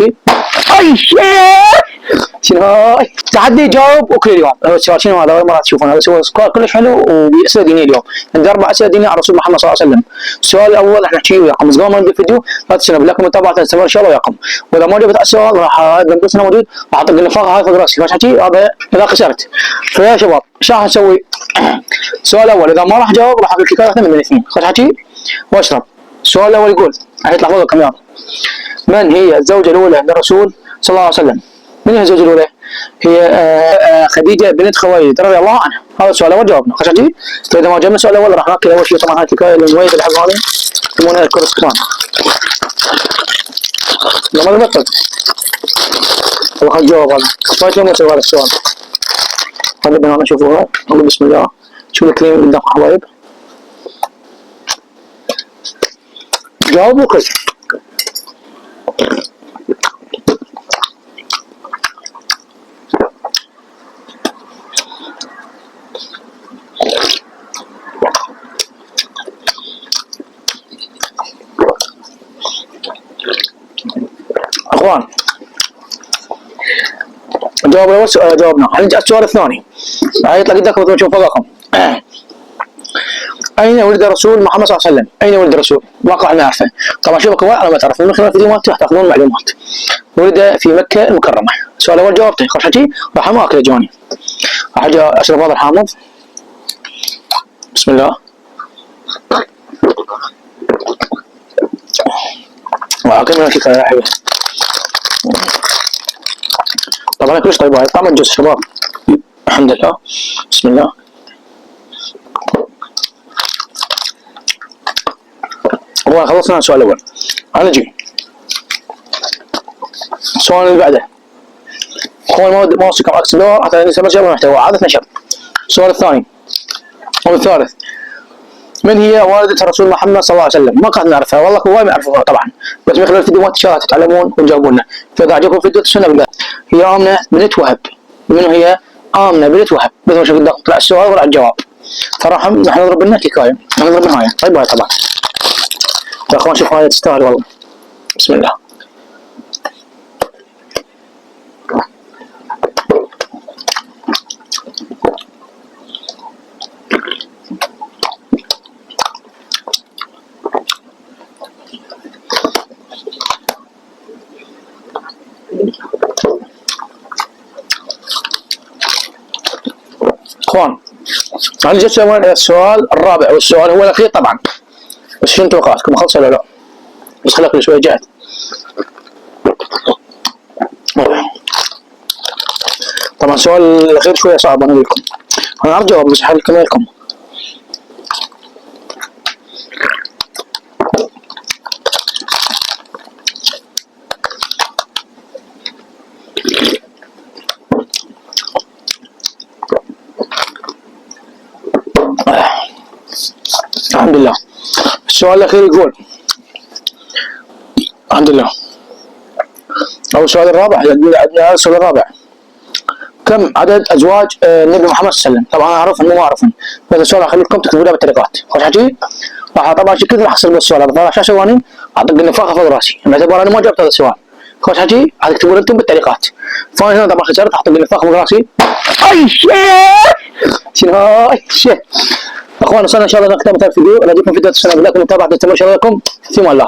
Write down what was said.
اي شيء شنو هاي تحدي جاوب وكل يوم. هو السؤال شنو هذا؟ اول مره تشوفونه، بس هو سؤال كلش حلو وباسئله دينيه. اليوم عندي 4 اسئله دينيه على رسول محمد صلى الله عليه وسلم. السؤال الاول راح نحكي وياكم، بس قبل ما نبدا الفيديو لا تنسوا لكم متابعه تستمر ان شاء الله وياكم. واذا ما جبت السؤال راح بنقصنا موجود، راح اطق النفاقه هاي فوق راسي. فايش حكي هذا اذا خسرت. فيا شباب ايش راح نسوي؟ السؤال الاول اذا ما راح اجاوب راح اقول لك واحده من الاثنين. خذ حكي واشرب. السؤال الاول يقول راح يطلع فوق الكاميرا: من هي الزوجه الاولى للرسول صلى الله عليه وسلم؟ من هي الزوجه الاولى؟ هي خديجه بنت خويلد رضي الله عنها. هذا السؤال الاول جاوبنا. خش حكي. فاذا ما جبنا السؤال الاول راح ناكل اول شيء طبعا هاي الحكايه المميزه اللي حقها يسمونها الكرسكان. لما نبطل والله خل نجاوب هذا. ما شلون نسوي هذا السؤال؟ هذا بنانا شوفوها. نقول بسم الله. شوف الكريم قدام حبايب. جاوبوا كل. اخوان جاوب اول سؤال جاوبنا. هنجي على السؤال الثاني. يطلع قدامكم مثل ما تشوفون فوقكم. اين ولد الرسول محمد صلى الله عليه وسلم؟ اين ولد الرسول؟ واقع نعرفه. طبعا شوفوا على ما تعرفون من خلال الفيديو مالته راح تاخذون معلومات. ولد في مكه المكرمه. السؤال الاول جاوبته. خذ حكي راح ما اكل جواني. راح اجي اشرب هذا الحامض. بسم الله. واكل من الحكايه يا حبيبي. طبعا كلش طيب هاي طعم الجوز شباب. الحمد لله. بسم الله. والله خلصنا السؤال الاول. انا نجي السؤال اللي بعده. اخوان ما وصلكم عكس اللور حتى نسمع جاب المحتوى عادة نشر. السؤال الثاني او الثالث: من هي والدة الرسول محمد صلى الله عليه وسلم؟ ما كانت نعرفها والله هواي ما يعرفوها طبعا، بس من خلال الفيديوهات ان شاء الله تتعلمون وتجاوبونا. فاذا عجبكم الفيديو تسوون بالله. هي آمنة بنت وهب. من هي؟ آمنة بنت وهب. مثل ما شوف قدامكم طلع السؤال وطلع الجواب. فراح نحن نضرب لنا حكايه، نضرب نهايه. طيب هاي طبعا يا اخوان شوفوا هاي تستاهل والله. بسم الله. اخوان انا جيت السؤال الرابع والسؤال هو الاخير طبعا، بس شنو توقعاتكم خلص ولا لا؟ بس خليك لي شوي جاهز. طبعا السؤال الاخير شويه صعب انا اقول لكم. انا اعرف جواب بس حل كمان لكم. الحمد لله. السؤال الأخير يقول الحمد لله أو السؤال الرابع. عندنا السؤال الرابع: كم عدد أزواج النبي محمد صلى الله عليه وسلم؟ طبعا أنا أعرفهم مو أعرفهم، بس السؤال أخليكم تكتبوا له بالتعليقات. خذ حكي. راح طبعا كذا راح أحصل بالسؤال هذا، فراح شو أسوي؟ أعطيك النفاقة فوق راسي، باعتبار أنا ما جاوبت هذا السؤال. خذ حكي راح تكتبوا أنتم بالتعليقات. فأنا هنا طبعا خسرت، أعطيك النفاقة فوق راسي. أي شيء شنو هاي شيء. اخوان وصلنا ان شاء الله نختم هذا الفيديو. انا اجيكم فيديو تسلم لكم متابعه تستمر ان شاء الله لكم. في امان الله.